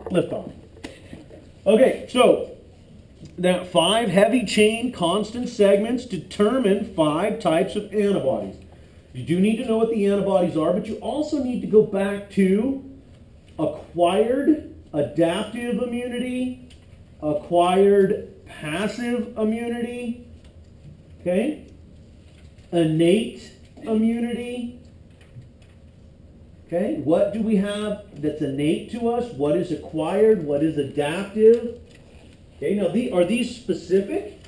liftoff. Okay, so that 5 heavy chain constant segments determine 5 types of antibodies. You do need to know what the antibodies are, but you also need to go back to acquired adaptive immunity, acquired passive immunity, okay, innate immunity. Okay, what do we have that's innate to us? What is acquired? What is adaptive? Okay, now are these specific?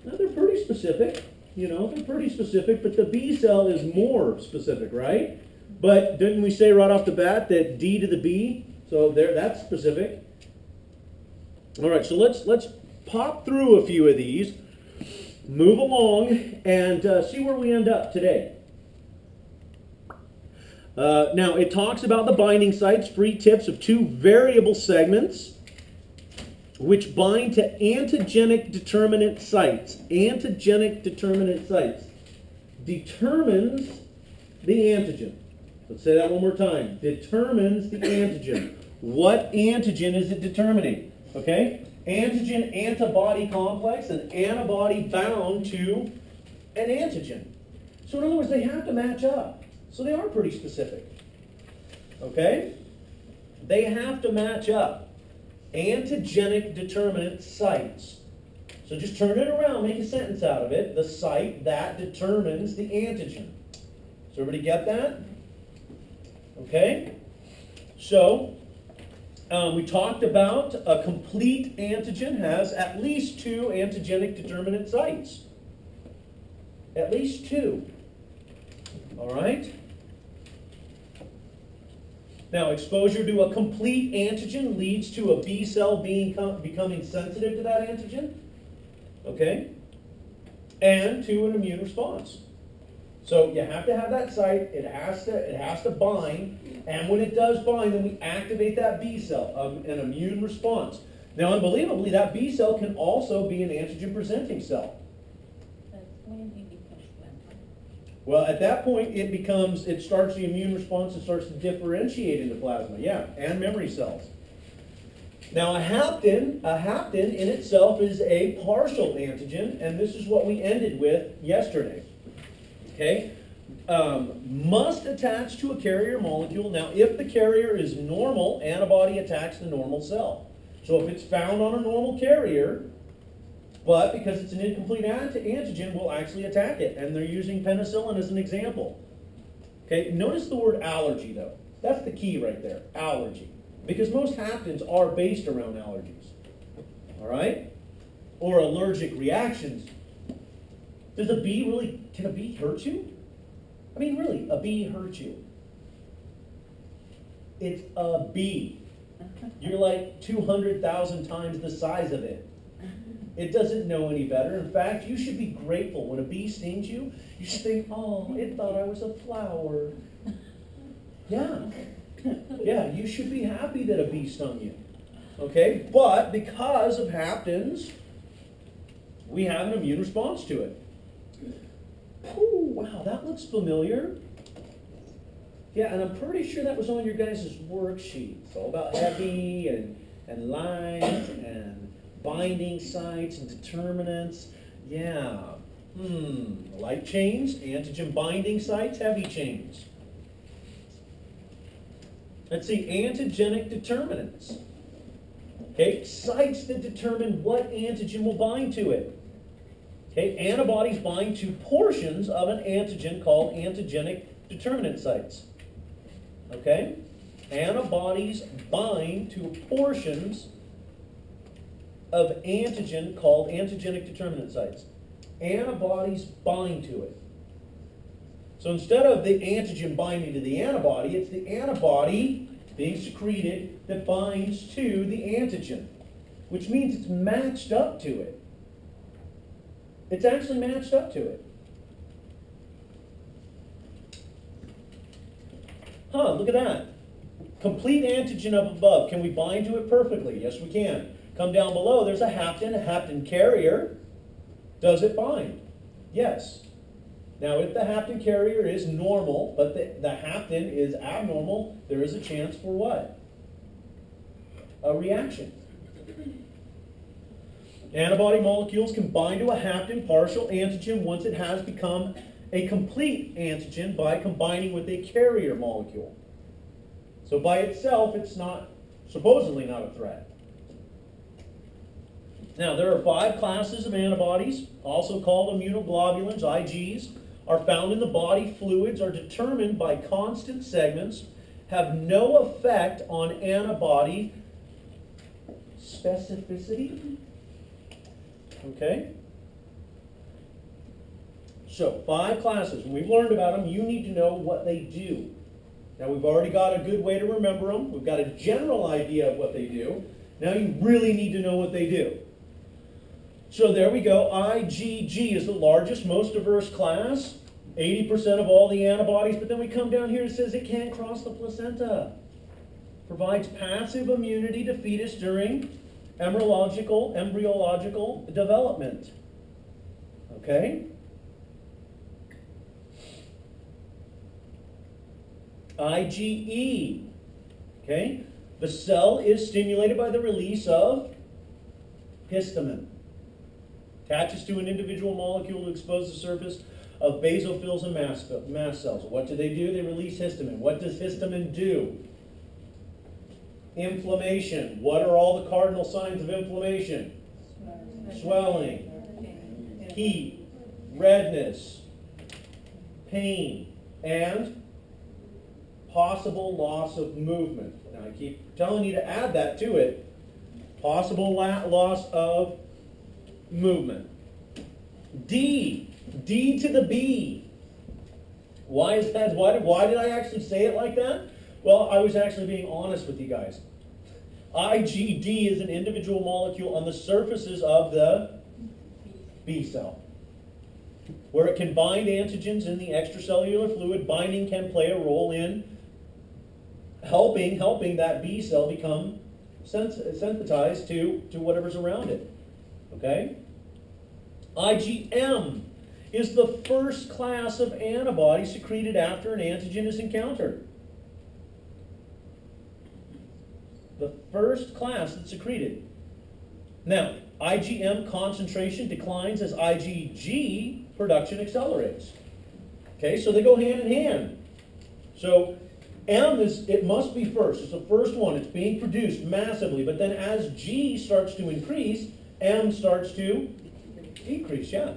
No, they're pretty specific. You know, they're pretty specific, but the B cell is more specific, right? But didn't we say right off the bat that D to the B? So that's specific. All right, so let's pop through a few of these, move along, and see where we end up today. Now, it talks about the binding sites, free tips of 2 variable segments, which bind to antigenic determinant sites. Antigenic determinant sites determines the antigen. Let's say that one more time. Determines the antigen. What antigen is it determining? Okay? Antigen antibody complex, an antibody bound to an antigen. So in other words, they have to match up. So they are pretty specific. Okay? They have to match up. Antigenic determinant sites. So just turn it around, make a sentence out of it. The site that determines the antigen. Does everybody get that? Okay? So, we talked about a complete antigen has at least 2 antigenic determinant sites. At least 2. All right? Now, exposure to a complete antigen leads to a B cell becoming sensitive to that antigen, okay, and to an immune response. So you have to have that site. It has to bind, and when it does bind, then we activate that B cell, an immune response. Now, unbelievably, that B cell can also be an antigen-presenting cell. Well, at that point, it starts the immune response and starts to differentiate into plasma, yeah, and memory cells. Now, a hapten in itself is a partial antigen, and this is what we ended with yesterday. Okay, must attach to a carrier molecule. Now, if the carrier is normal, antibody attacks the normal cell. So if it's found on a normal carrier, but because it's an incomplete antigen, we'll actually attack it. And they're using penicillin as an example. Okay, notice the word allergy, though. That's the key right there, allergy. Because most haptens are based around allergies. All right? Or allergic reactions. Can a bee hurt you? I mean, really, a bee hurt you. It's a bee. You're like 200,000 times the size of it. It doesn't know any better. In fact, you should be grateful. When a bee stings you, you should think, oh, it thought I was a flower. Yeah. Yeah, you should be happy that a bee stung you. Okay? But because of haptens, we have an immune response to it. Ooh, wow, that looks familiar. Yeah, and I'm pretty sure that was on your guys' worksheet. It's all about heavy and light and binding sites and determinants. Yeah. Light chains, antigen binding sites, heavy chains. Let's see, antigenic determinants. Okay, sites that determine what antigen will bind to it. Okay, antibodies bind to portions of an antigen called antigenic determinant sites. Okay, antibodies bind to portions of antigen called antigenic determinant sites. Antibodies bind to it. So instead of the antigen binding to the antibody, it's the antibody being secreted that binds to the antigen, which means it's matched up to it. It's actually matched up to it. Huh, look at that. Complete antigen up above. Can we bind to it perfectly? Yes, we can. Come down below, there's a hapten carrier. Does it bind? Yes. Now, if the hapten carrier is normal, but the hapten is abnormal, there is a chance for what? a reaction. Antibody molecules can bind to a hapten partial antigen once it has become a complete antigen by combining with a carrier molecule. So by itself, it's supposedly not a threat. Now, there are 5 classes of antibodies, also called immunoglobulins, Igs, are found in the body. Fluids are determined by constant segments, have no effect on antibody specificity. Okay? So, 5 classes. When we've learned about them, you need to know what they do. Now, we've already got a good way to remember them. We've got a general idea of what they do. Now you really need to know what they do. So there we go. IgG is the largest, most diverse class. 80% of all the antibodies. But then we come down here and it says it can't cross the placenta. Provides passive immunity to fetus during embryological development. Okay? IgE. Okay? The cell is stimulated by the release of histamine. Attaches to an individual molecule to expose the surface of basophils and mast cells. What do? They release histamine. What does histamine do? Inflammation. What are all the cardinal signs of inflammation? Swelling, heat, redness, pain, and possible loss of movement. Now I keep telling you to add that to it. Possible loss of movement. D to the B. Why is that? Why did I actually say it like that? Well, I was actually being honest with you guys. IgD is an individual molecule on the surfaces of the B cell. Where it can bind antigens in the extracellular fluid, binding can play a role in helping that B cell become sensitized to whatever's around it. Okay? IgM is the first class of antibody secreted after an antigen is encountered. The first class that's secreted. Now, IgM concentration declines as IgG production accelerates. Okay, so they go hand in hand. So M it must be first. It's the first one. It's being produced massively. But then as G starts to increase, M starts to decrease, yeah.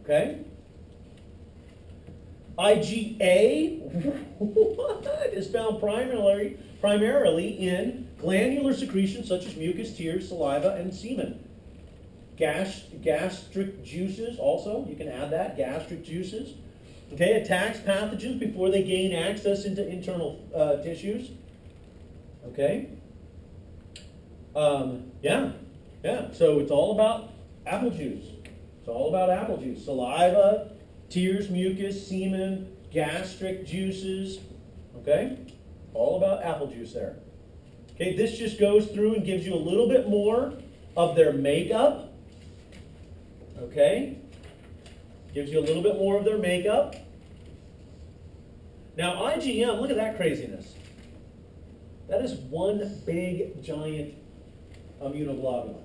Okay? IgA what? Is found primarily in glandular secretions such as mucus, tears, saliva, and semen. Gastric juices also, you can add that, gastric juices. Okay, attacks pathogens before they gain access into internal tissues. Okay? Yeah, so it's all about apple juice. It's all about apple juice. Saliva, tears, mucus, semen, gastric juices. Okay? All about apple juice there. Okay, this just goes through and gives you a little bit more of their makeup. Okay? Gives you a little bit more of their makeup. Now, IgM, look at that craziness. That is one big, giant immunoglobulin.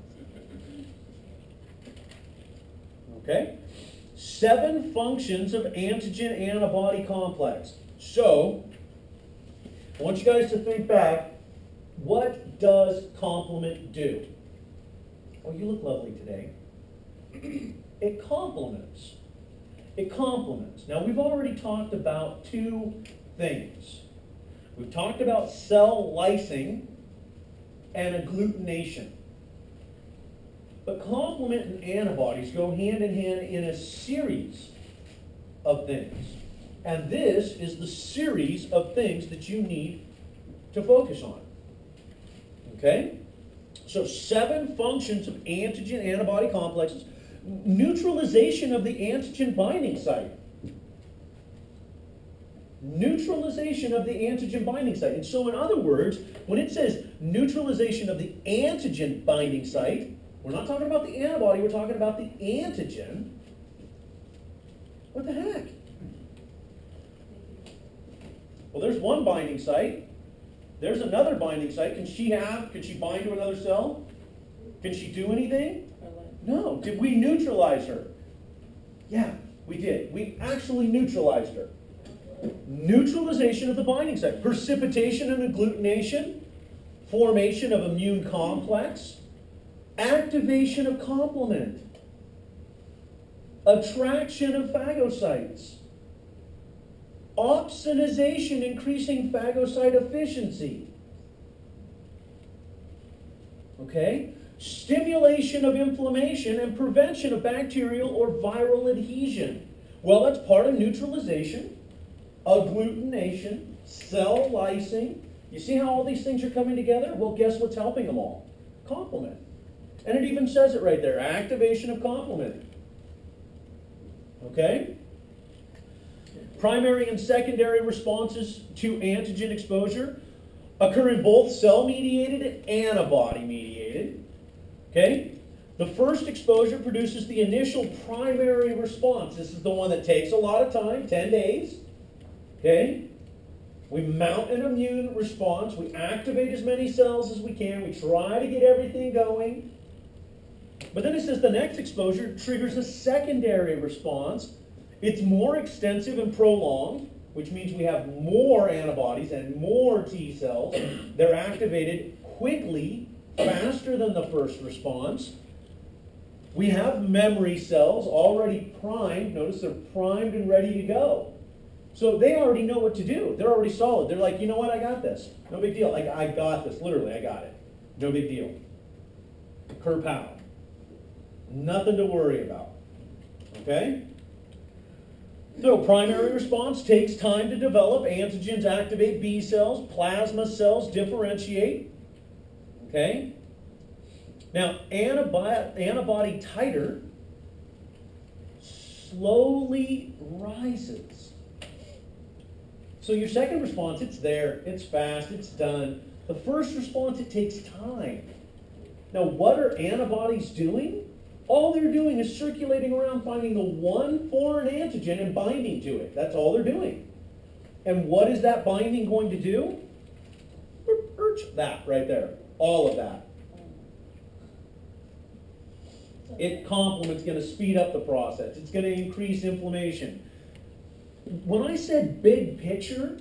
Okay? 7 functions of antigen-antibody complex. So, I want you guys to think back, what does complement do? Oh, you look lovely today. It complements. It complements. Now, we've already talked about 2 things. We've talked about cell lysing and agglutination. But complement and antibodies go hand in hand in a series of things. And this is the series of things that you need to focus on. Okay? So 7 functions of antigen-antibody complexes. Neutralization of the antigen binding site. Neutralization of the antigen binding site. And so in other words, when it says neutralization of the antigen binding site, we're not talking about the antibody, we're talking about the antigen. What the heck? Well, there's one binding site. There's another binding site. Can she bind to another cell? Can she do anything? No. Did we neutralize her? Yeah, we did. We actually neutralized her. Neutralization of the binding site. Precipitation and agglutination. Formation of immune complex. Activation of complement. Attraction of phagocytes. Opsonization, increasing phagocyte efficiency. Okay? Stimulation of inflammation and prevention of bacterial or viral adhesion. Well, that's part of neutralization, agglutination, cell lysing. You see how all these things are coming together? Well, guess what's helping them all? Complement. And it even says it right there, activation of complement. Okay? Primary and secondary responses to antigen exposure occur in both cell-mediated and antibody-mediated. Okay? The first exposure produces the initial primary response. This is the one that takes a lot of time, 10 days. Okay? We mount an immune response. We activate as many cells as we can. We try to get everything going. But then it says the next exposure triggers a secondary response. It's more extensive and prolonged, which means we have more antibodies and more T cells. They're activated quickly, faster than the first response. We have memory cells already primed. Notice they're primed and ready to go. So they already know what to do. They're already solid. They're like, you know what, I got this. No big deal. I got this. Literally, I got it. No big deal. Kerpow. Nothing to worry about. Okay? So primary response takes time to develop. Antigens activate B cells. Plasma cells differentiate. Okay? Now, antibody titer slowly rises. So your second response, it's there, it's fast, it's done. The first response, it takes time. Now, what are antibodies doing? All they're doing is circulating around, finding the one foreign antigen and binding to it. That's all they're doing. And what is that binding going to do? That right there. All of that. Complement's going to speed up the process. It's going to increase inflammation. When I said big picture,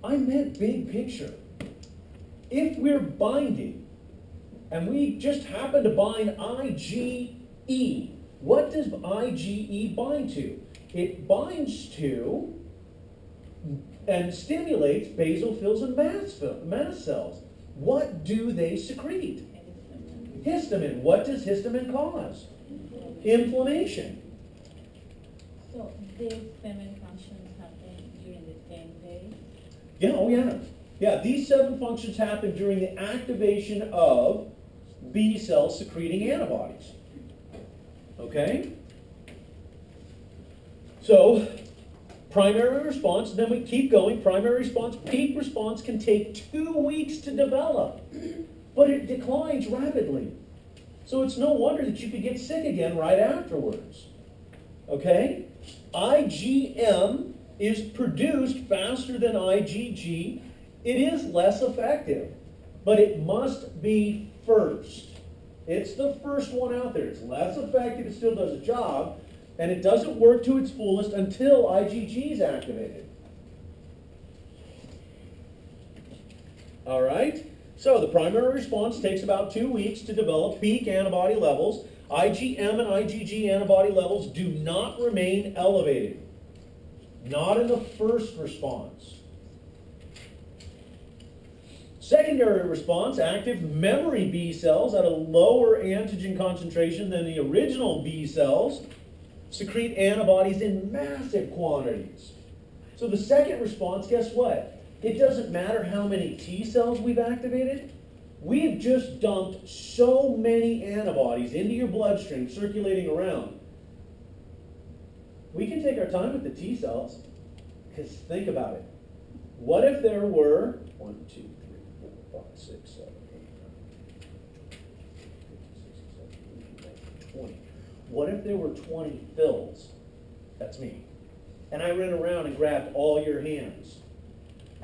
I meant big picture. If we're binding, and we just happen to bind IgE, what does IgE bind to? It binds to and stimulates basophils and mast cells. What do they secrete? Histamine. What does histamine cause? Inflammation. So these 7 functions happen during the same day? Yeah, oh yeah. Yeah, these 7 functions happen during the activation of B cells secreting antibodies. Okay? So, primary response, then we keep going. Primary response, peak response can take 2 weeks to develop, but it declines rapidly. So it's no wonder that you could get sick again right afterwards. Okay? IgM is produced faster than IgG. It is less effective, but it must be first. It's the first one out there. It's less effective, it still does a job, and it doesn't work to its fullest until IgG is activated. All right? So the primary response takes about 2 weeks to develop peak antibody levels. IgM and IgG antibody levels do not remain elevated. Not in the first response. Secondary response, active memory B cells at a lower antigen concentration than the original B cells secrete antibodies in massive quantities. So the second response, guess what? It doesn't matter how many T cells we've activated. We've just dumped so many antibodies into your bloodstream circulating around. We can take our time with the T cells, because think about it. What if there were 1, 2, 3, 4, 5, 6, 7, 8, 9, 20. What if there were 20 fills? That's me. And I ran around and grabbed all your hands.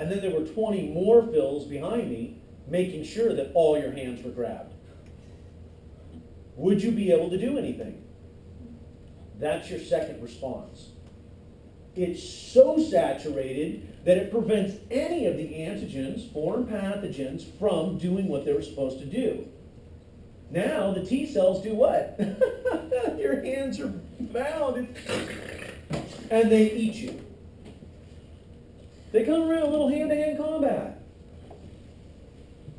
and then there were 20 more fills behind me, making sure that all your hands were grabbed. Would you be able to do anything? That's your second response. It's so saturated that it prevents any of the antigens, foreign pathogens, from doing what they were supposed to do. Now the T cells do what? Your hands are bound and they eat you. They come around a little hand-to-hand combat.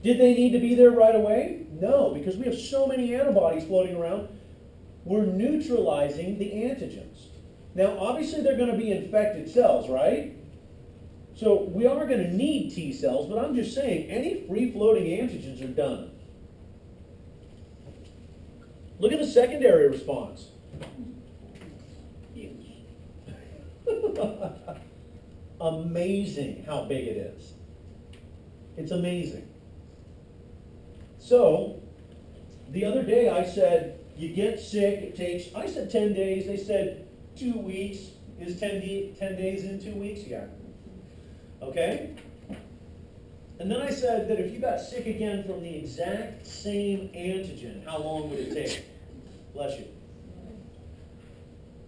Did they need to be there right away? No, because we have so many antibodies floating around. We're neutralizing the antigens. Now, obviously, they're going to be infected cells, right? So we are going to need T cells, but I'm just saying any free-floating antigens are done. Look at the secondary response. Amazing how big it is. It's amazing. So, the other day I said, you get sick, it takes, I said 10 days, they said 2 weeks. Is 10 days in 2 weeks? Yeah. Okay? And then I said that if you got sick again from the exact same antigen, how long would it take? Bless you.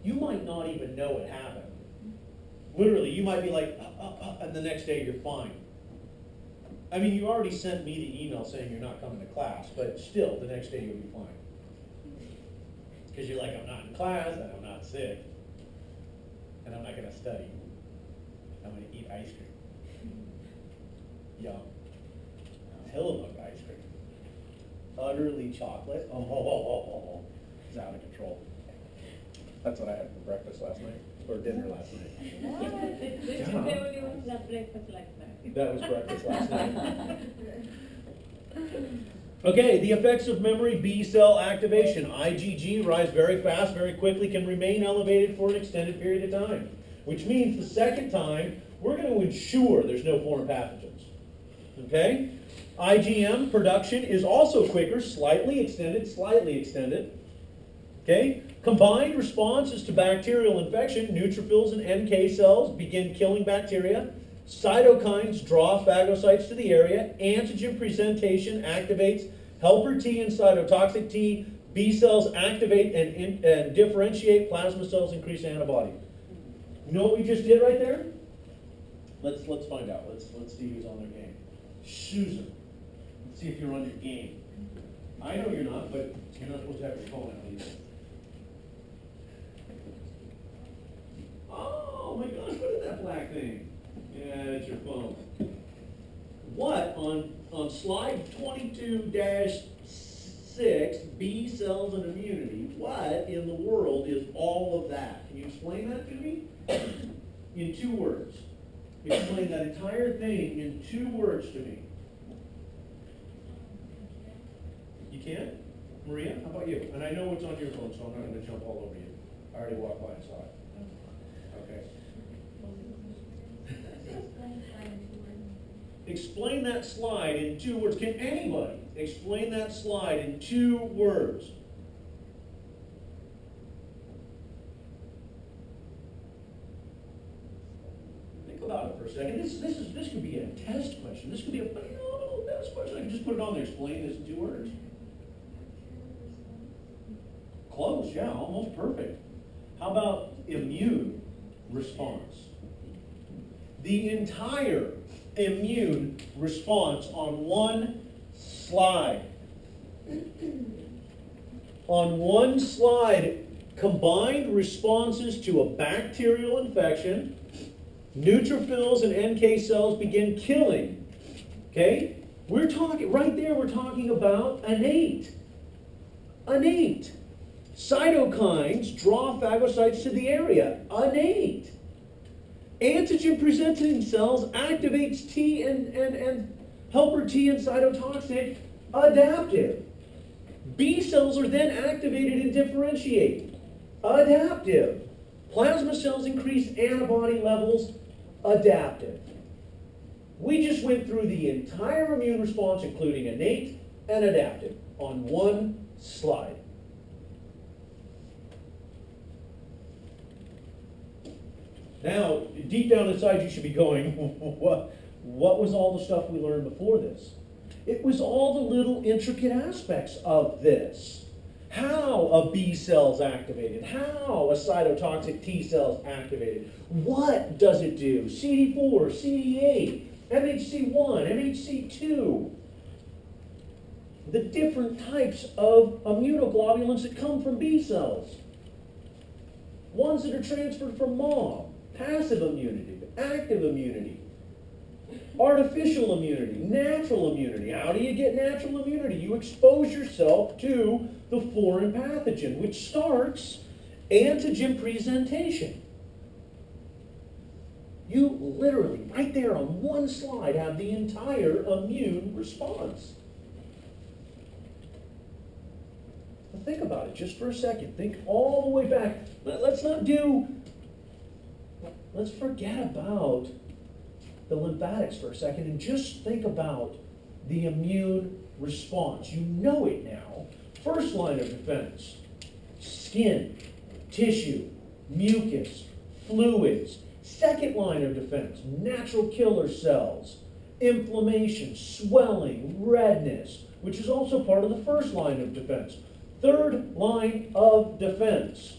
You might not even know it happened. Literally, you might be like, and the next day you're fine. I mean, you already sent me the email saying you're not coming to class, but still, the next day you'll be fine. Because you're like, I'm not in class, and I'm not sick, and I'm not going to study. I'm going to eat ice cream. Yum. Tillamook ice cream. Utterly chocolate. Oh, it's out of control. That's what I had for breakfast last night, or dinner last night. Which flavor you was that breakfast last night? That was breakfast last night. Okay, the effects of memory B cell activation. IgG rise very fast, very quickly, can remain elevated for an extended period of time. Which means the second time, we're going to ensure there's no foreign pathogens. Okay? IgM production is also quicker, slightly extended. Okay? Combined responses to bacterial infection, neutrophils and NK cells begin killing bacteria. Cytokines draw phagocytes to the area. Antigen presentation activates helper T and cytotoxic T. B cells activate and differentiate. Plasma cells increase antibody. You know what we just did right there? Let's find out. Let's see who's on their game. Susan, let's see if you're on your game. I know you're not, but you're not supposed to have your phone out either. Oh my gosh, what is that black thing? Yeah, it's your phone. What on slide 22-6, B cells and immunity, what in the world is all of that? Can you explain that to me? In 2 words. Explain that entire thing in 2 words to me. You can't? Maria, how about you? And I know it's on your phone, so I'm not going to jump all over you. I already walked by and saw it. Okay. Explain that slide in 2 words. Can anybody explain that slide in 2 words? Think about it for a second. This could be a test question. This could be a phenomenal test question. I can just put it on there. Explain this in 2 words. Close, yeah, almost perfect. How about immune response? The entire immune response on 1 slide. On 1 slide, combined responses to a bacterial infection, neutrophils and NK cells begin killing. Okay? We're talking, right there, we're talking about innate. Innate. Cytokines draw phagocytes to the area. Innate. Antigen-presenting cells activates T and helper T and cytotoxic. Adaptive. B cells are then activated and differentiate. Adaptive. Plasma cells increase antibody levels. Adaptive. We just went through the entire immune response, including innate and adaptive, on 1 slide. Now, deep down inside, you should be going, What was all the stuff we learned before this? It was all the little intricate aspects of this. How a B cell's activated, how a cytotoxic T cell's activated. What does it do? CD4, CD8, MHC1, MHC2. The different types of immunoglobulins that come from B cells. Ones that are transferred from mom. Passive immunity, active immunity. Artificial immunity, natural immunity. How do you get natural immunity? You expose yourself to the foreign pathogen, which starts antigen presentation. You literally, right there on one slide, have the entire immune response. Now think about it just for a second. Think all the way back. Let's forget about the lymphatics for a second and just think about the immune response. You know it now. First line of defense: skin, tissue, mucus, fluids. Second line of defense: natural killer cells, inflammation, swelling, redness, which is also part of the first line of defense. Third line of defense: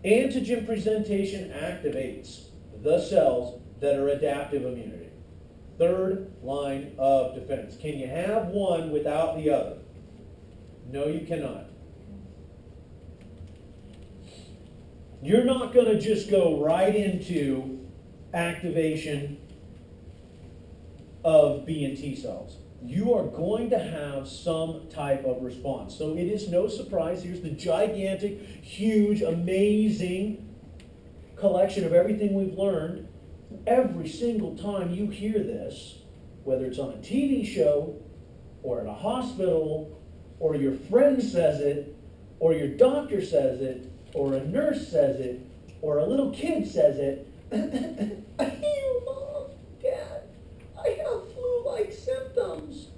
antigen presentation activates the cells that are adaptive immunity. Third line of defense. Can you have one without the other? No, you cannot. You're not going to just go right into activation of B and T cells. You are going to have some type of response. So it is no surprise. Here's the gigantic, huge, amazing collection of everything we've learned. Every single time you hear this, whether it's on a TV show or at a hospital, or your friend says it, or your doctor says it, or a nurse says it, or a little kid says it, Mom, Dad, I have flu-like symptoms.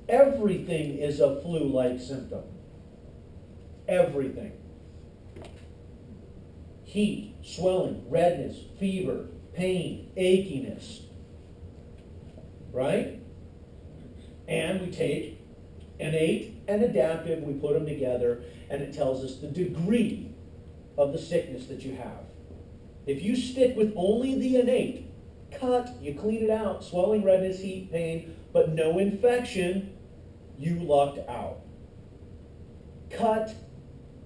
Everything is a flu-like symptom. Everything. Heat, swelling, redness, fever, pain, achiness. Right? And we take innate and adaptive, we put them together, and it tells us the degree of the sickness that you have. If you stick with only the innate, you clean it out, swelling, redness, heat, pain, but no infection, you lucked out.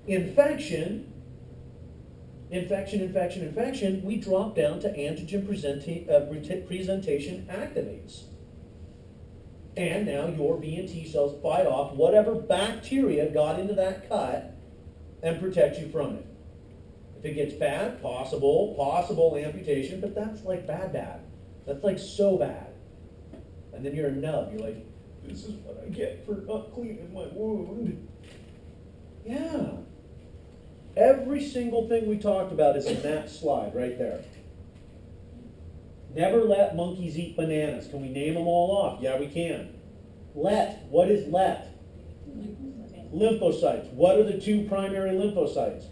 Infection, we drop down to antigen presentation activates. And now your B and T cells fight off whatever bacteria got into that cut and protect you from it. If it gets bad, possible amputation, but that's like bad. That's like so bad. And then you're a nub. You're like, this is what I get for not cleaning my wound. Yeah. Every single thing we talked about is in that slide right there. Never let monkeys eat bananas. Can we name them all off? Yeah, we can. What is let? Lymphocytes. What are the two primary lymphocytes?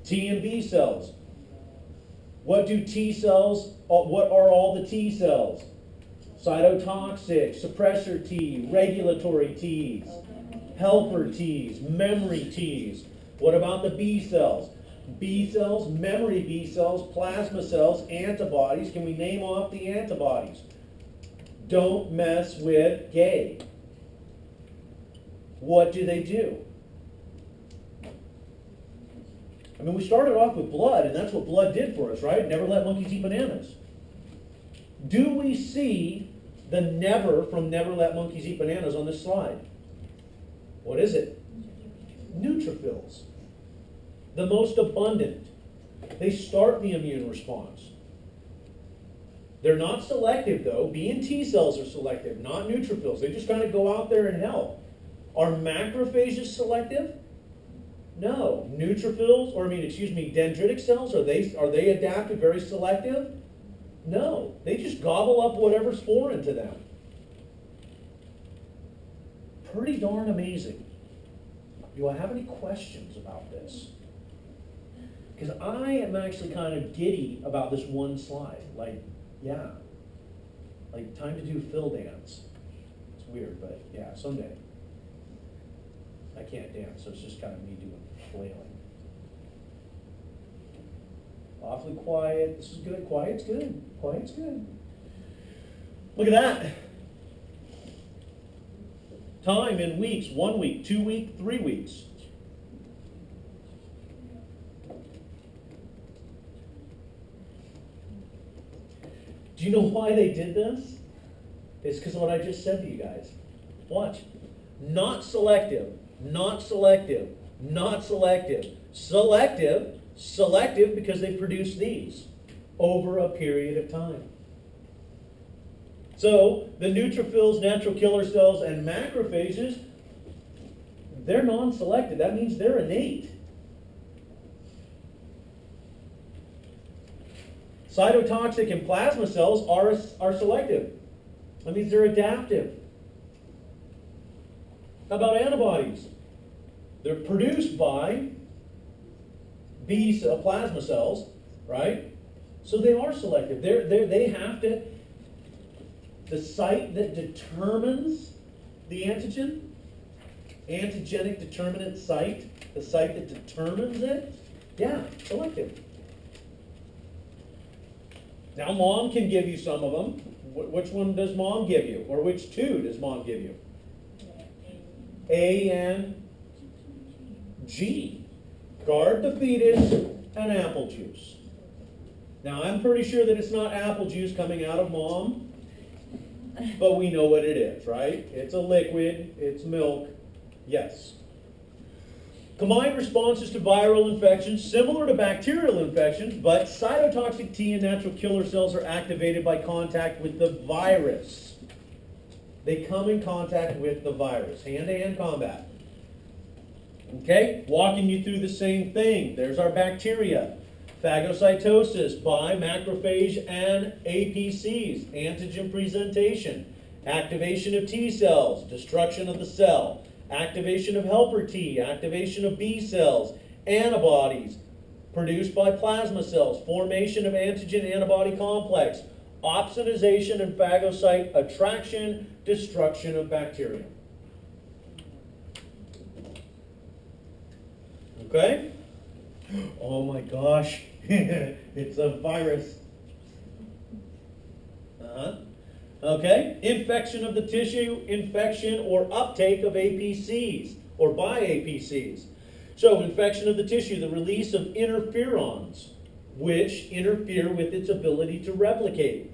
T and B cells. What do T cells, what are all the T cells? Cytotoxic, suppressor T, regulatory Ts, helper Ts, memory Ts. What about the B cells? B cells, memory B cells, plasma cells, antibodies. Can we name off the antibodies? Don't mess with gay. What do they do? I mean, we started off with blood, and that's what blood did for us, right? Never let monkeys eat bananas. Do we see the never from never let monkeys eat bananas on this slide? What is it? Neutrophils. The most abundant. They start the immune response. They're not selective, though. B and T cells are selective, not neutrophils. They just kind of go out there and help. Are macrophages selective? No. Neutrophils, dendritic cells, are they adaptive, very selective? No. They just gobble up whatever's foreign to them. Pretty darn amazing. Do I have any questions about this? Because I am actually kind of giddy about this one slide. Like, yeah. Like, time to do Phil dance. It's weird, but yeah, someday. I can't dance, so it's just kind of me doing flailing. Awfully quiet. This is good. Quiet's good. Quiet's good. Look at that. Time in weeks. 1 week, 2 weeks, 3 weeks. Do you know why they did this? It's because of what I just said to you guys. Watch. Not selective. Not selective. Not selective. Selective. Selective because they produce these over a period of time. So the neutrophils, natural killer cells, and macrophages, they're non-selective. That means they're innate. Cytotoxic and plasma cells are selective. That means they're adaptive. How about antibodies? They're produced by B cell plasma cells, right? So they are selective. They have to, the site that determines the antigen, antigenic determinant site, the site that determines it, yeah, selective. Now mom can give you some of them. Which one does mom give you? Or which two does mom give you? A and G. Guard the fetus and apple juice. Now I'm pretty sure that it's not apple juice coming out of mom, but we know what it is, right? It's a liquid, it's milk, yes. Combined responses to viral infections, similar to bacterial infections, but cytotoxic T and natural killer cells are activated by contact with the virus. They come in contact with the virus, hand-to-hand combat. Okay, walking you through the same thing. There's our bacteria. Phagocytosis by macrophage and APCs, antigen presentation, activation of T cells, destruction of the cell, activation of helper T, activation of B cells, antibodies produced by plasma cells, formation of antigen-antibody complex, opsonization and phagocyte attraction, destruction of bacteria. Okay? Oh my gosh, it's a virus. Okay, infection of the tissue, infection or uptake of APCs, or by APCs. So, infection of the tissue, the release of interferons, which interfere with its ability to replicate.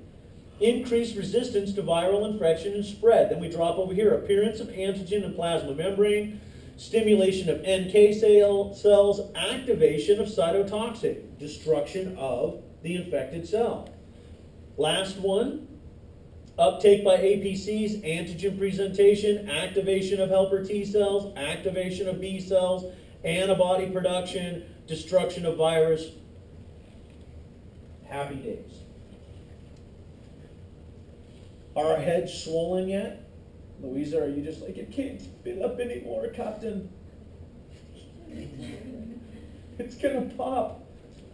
Increased resistance to viral infection and spread. Then we drop over here, appearance of antigen and plasma membrane, stimulation of NK cells, activation of cytotoxic, destruction of the infected cell. Last one, uptake by APCs, antigen presentation, activation of helper T cells, activation of B cells, antibody production, destruction of virus. Happy days. Are our heads swollen yet? Louisa, are you just like, it can't spit up anymore, Captain? It's gonna pop.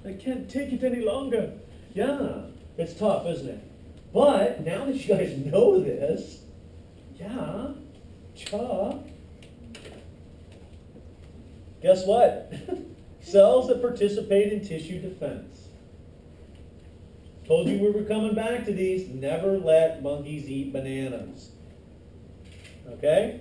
I can't take it any longer. Yeah, it's tough, isn't it? But now that you guys know this, yeah, guess what? Cells that participate in tissue defense. Told you we were coming back to these. Never let monkeys eat bananas. Okay?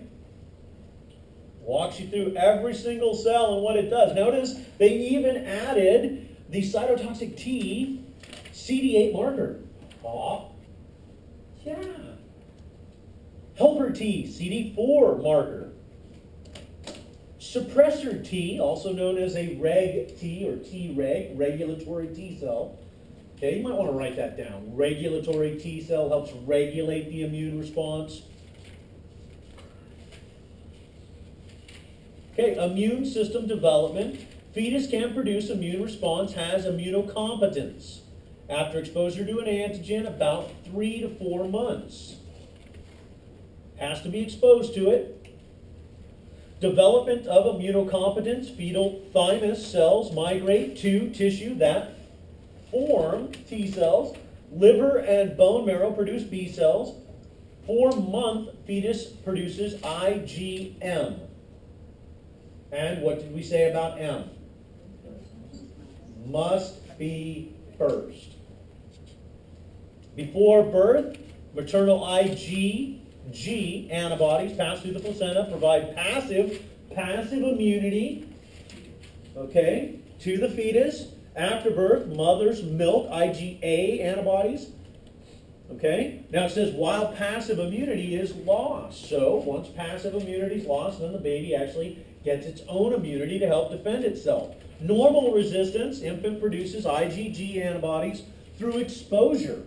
Walks you through every single cell and what it does. Notice they even added the cytotoxic T CD8 marker. Oh, yeah. Helper T, CD4 marker. Suppressor T, also known as a reg T or T-reg, regulatory T cell. Okay, you might want to write that down. Regulatory T cell helps regulate the immune response. Okay, immune system development. Fetus can produce immune response, has immunocompetence. After exposure to an antigen, about 3 to 4 months. Has to be exposed to it. Development of immunocompetence, fetal thymus cells migrate to tissue that form T cells. Liver and bone marrow produce B cells. 4-month fetus produces IgM. And what did we say about M? Must be first. Before birth, maternal IgG antibodies pass through the placenta, provide passive immunity, okay, to the fetus. After birth, mother's milk, IgA antibodies. Okay? Now it says while passive immunity is lost. So once passive immunity is lost, then the baby actually gets its own immunity to help defend itself. Normal resistance, infant produces IgG antibodies through exposure.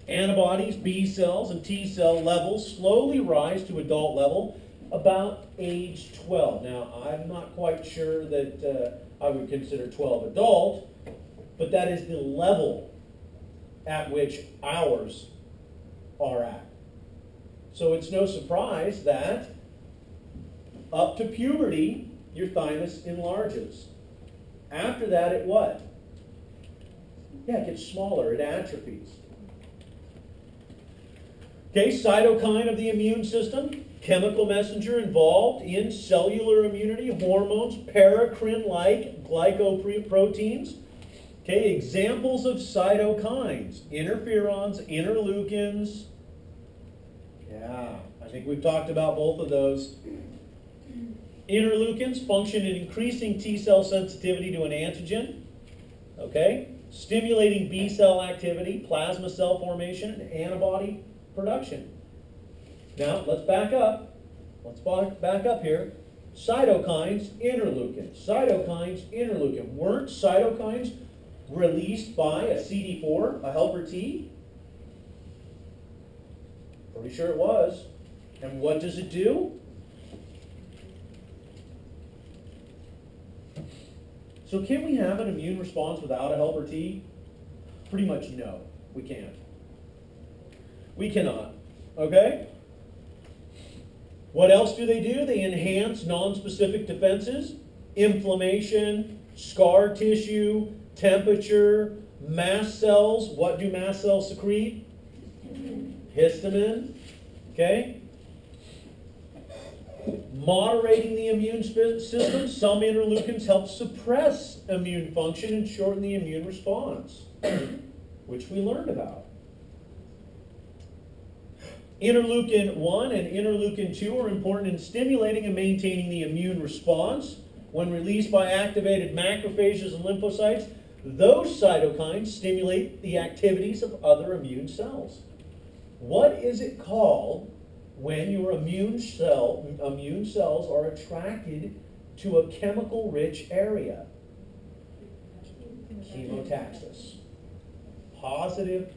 Antibodies, B cells, and T cell levels slowly rise to adult level about age 12. Now, I'm not quite sure that I would consider 12 adult, but that is the level at which ours are at. So it's no surprise that up to puberty, your thymus enlarges. After that, it what? Yeah, it gets smaller, it atrophies. Okay, cytokine of the immune system, chemical messenger involved in cellular immunity, hormones, paracrine-like glycoproteins. Okay, examples of cytokines, interferons, interleukins. Yeah, I think we've talked about both of those. Interleukins function in increasing T cell sensitivity to an antigen. Okay, stimulating B cell activity, plasma cell formation, and antibody production. Now, let's back up. Let's back up here. Cytokines, interleukins. Cytokines, interleukin. Weren't cytokines released by a CD4, a helper T? Pretty sure it was. And what does it do? So can we have an immune response without a helper T? Pretty much no, we can't. We cannot, okay? What else do? They enhance nonspecific defenses, inflammation, scar tissue, temperature, mast cells. What do mast cells secrete? Histamine, okay? Moderating the immune system, some interleukins help suppress immune function and shorten the immune response, which we learned about. Interleukin 1 and interleukin 2 are important in stimulating and maintaining the immune response. When released by activated macrophages and lymphocytes, those cytokines stimulate the activities of other immune cells. What is it called when your immune cells are attracted to a chemical-rich area? Chemotaxis. Positive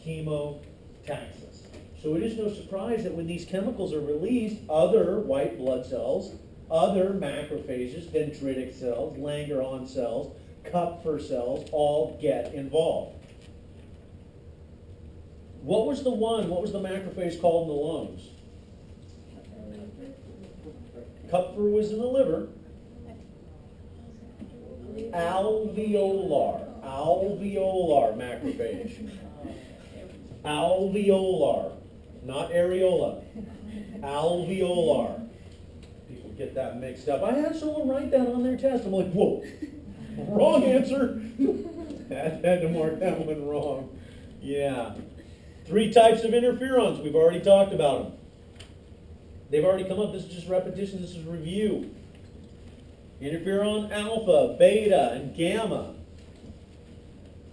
chemotaxis. So it is no surprise that when these chemicals are released, other white blood cells, other macrophages, dendritic cells, Langerhans cells, Kupffer cells all get involved. What was the macrophage called in the lungs? Kupffer was in the liver. Alveolar macrophage. Alveolar, not areola. Alveolar. People get that mixed up. I had someone write that on their test. I'm like, whoa, wrong answer. Had to mark that one wrong. Yeah. 3 types of interferons. We've already talked about them. They've already come up. This is just repetition. This is review. Interferon alpha, beta, and gamma.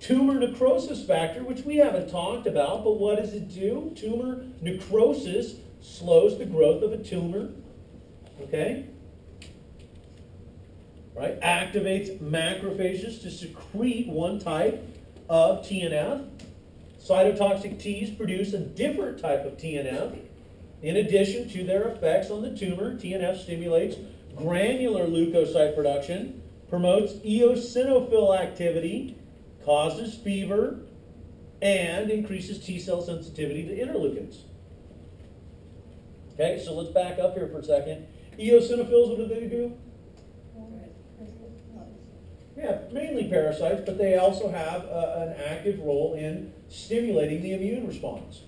Tumor necrosis factor, which we haven't talked about, but what does it do? Tumor necrosis slows the growth of a tumor. Okay? Right? Activates macrophages to secrete one type of TNF. Cytotoxic Ts produce a different type of TNF. In addition to their effects on the tumor, TNF stimulates granular leukocyte production, promotes eosinophil activity, causes fever, and increases T cell sensitivity to interleukins. Okay, so let's back up here for a second. Eosinophils, what do they do? Yeah, mainly parasites, but they also have an active role in stimulating the immune response.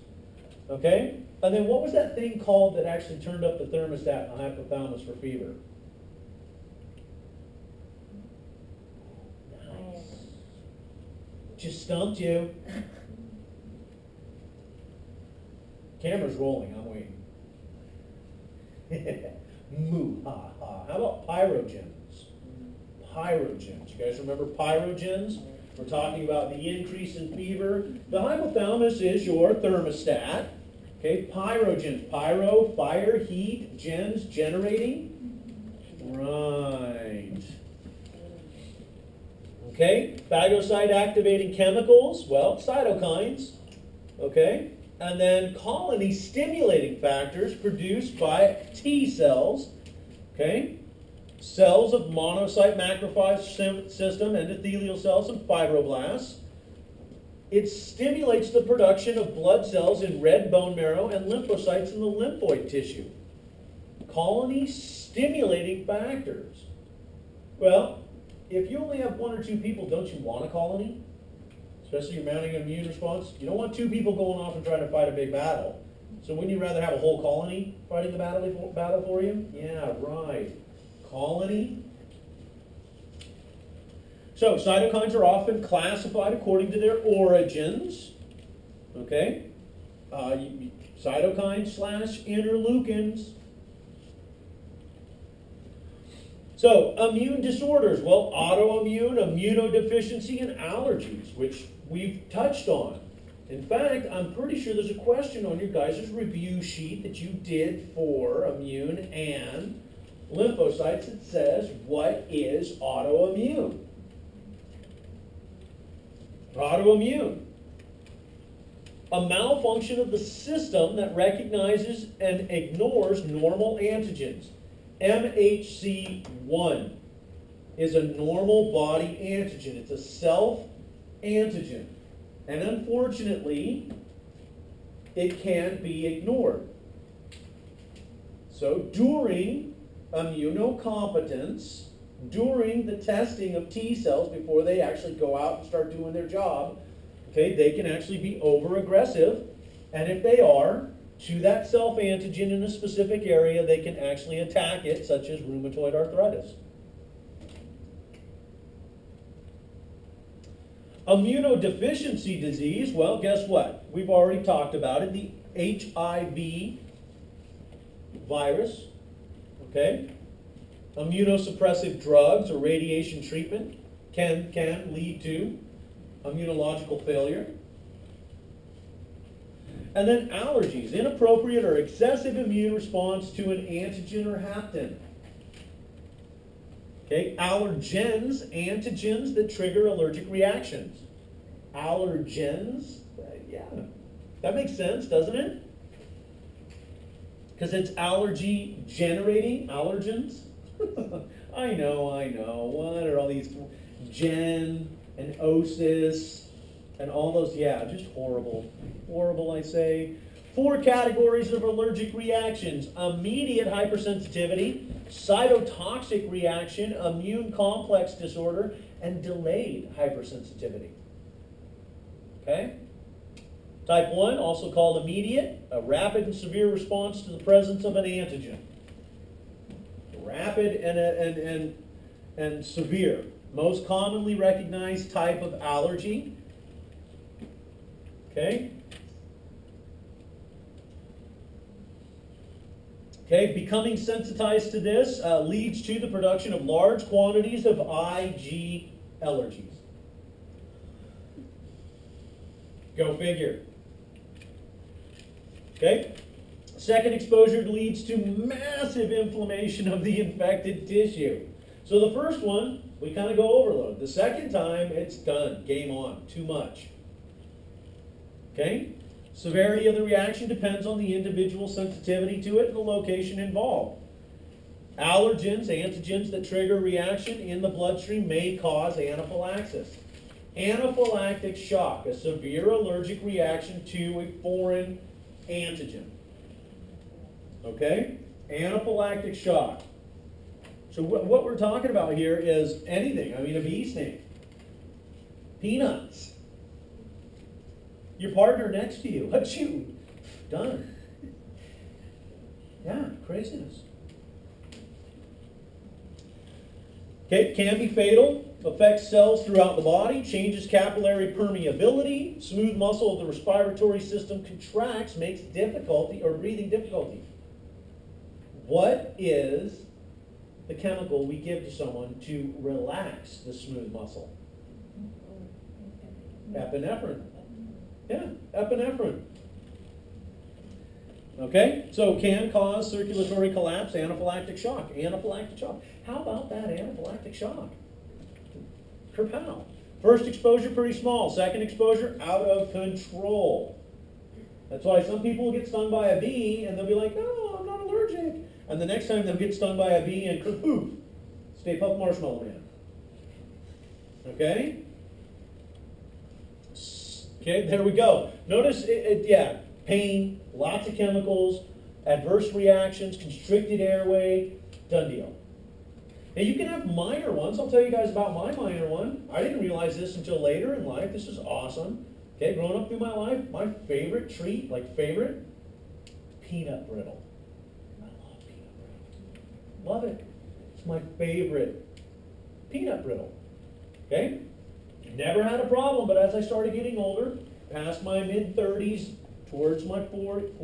Okay? And then what was that thing called that actually turned up the thermostat in the hypothalamus for fever? Nice. Just stumped you. Camera's rolling, I'm waiting. Moo ha ha. How about pyrogens? Pyrogens. You guys remember pyrogens? We're talking about the increase in fever. The hypothalamus is your thermostat. Okay, pyrogens. Pyro, fire, heat, gens, generating. Right. Okay, phagocyte activating chemicals. Well, cytokines. Okay, and then colony stimulating factors produced by T cells. Okay. Cells of monocyte macrophage system, endothelial cells, and fibroblasts. It stimulates the production of blood cells in red bone marrow and lymphocytes in the lymphoid tissue. Colony stimulating factors. Well, if you only have 1 or 2 people, don't you want a colony? Especially you're mounting an immune response. You don't want 2 people going off and trying to fight a big battle. So wouldn't you rather have a whole colony fighting the battle for you? Yeah, right. Colony. So cytokines are often classified according to their origins. Okay? Cytokines / interleukins. So immune disorders. Well, autoimmune, immunodeficiency, and allergies, which we've touched on. In fact, I'm pretty sure there's a question on your guys' review sheet that you did for immune and lymphocytes that says, what is autoimmune? Autoimmune. A malfunction of the system that recognizes and ignores normal antigens. MHC1 is a normal body antigen. It's a self-antigen. And unfortunately, it can be ignored. So during immunocompetence, during the testing of T cells before they actually go out and start doing their job, okay, they can actually be over-aggressive, and if they are, to that self-antigen in a specific area, they can actually attack it, such as rheumatoid arthritis. Immunodeficiency disease, well, guess what? We've already talked about it, the HIV virus. Okay? Immunosuppressive drugs or radiation treatment can lead to immunological failure. And then allergies, inappropriate or excessive immune response to an antigen or hapten. Okay, allergens, antigens that trigger allergic reactions. Allergens, yeah, that makes sense, doesn't it? Because it's allergy generating, allergens. I know. What are all these gen and osis and all those? Yeah, just horrible. Horrible, I say. 4 categories of allergic reactions: immediate hypersensitivity, cytotoxic reaction, immune complex disorder, and delayed hypersensitivity. Okay? Type 1, also called immediate, a rapid and severe response to the presence of an antigen. Rapid and severe. Most commonly recognized type of allergy. Okay? Okay, becoming sensitized to this leads to the production of large quantities of Ig allergies. Go figure. Okay? Second exposure leads to massive inflammation of the infected tissue. So the first one, we kind of go overload. The second time, it's done. Game on. Too much. Okay? Severity of the reaction depends on the individual sensitivity to it and the location involved. Allergens, antigens that trigger reaction in the bloodstream may cause anaphylaxis. Anaphylactic shock, a severe allergic reaction to a foreign antigen. Okay? Anaphylactic shock. So what we're talking about here is anything. I mean, a bee sting, peanuts, your partner next to you, achoo, done. Yeah, craziness. Okay, can be fatal, affects cells throughout the body, changes capillary permeability, smooth muscle of the respiratory system contracts, makes difficulty or breathing difficulty. What is the chemical we give to someone to relax the smooth muscle? Epinephrine. Yeah, epinephrine. Okay, so can cause circulatory collapse, anaphylactic shock. Anaphylactic shock. How about that anaphylactic shock? Kerpow. First exposure pretty small. Second exposure out of control. That's why some people get stung by a bee and they'll be like, no, I'm not allergic. And the next time they'll get stung by a bee and kerpoof, Stay Puft Marshmallow Man. Okay? Okay, there we go. Notice, yeah, pain, lots of chemicals, adverse reactions, constricted airway, done deal. Now you can have minor ones. I'll tell you guys about my minor one. I didn't realize this until later in life. This is awesome. Okay, growing up through my life, my favorite treat, like favorite, peanut brittle. I love peanut brittle. Love it. It's my favorite peanut brittle. Okay? Never had a problem, but as I started getting older, past my mid-30s, towards my 40s,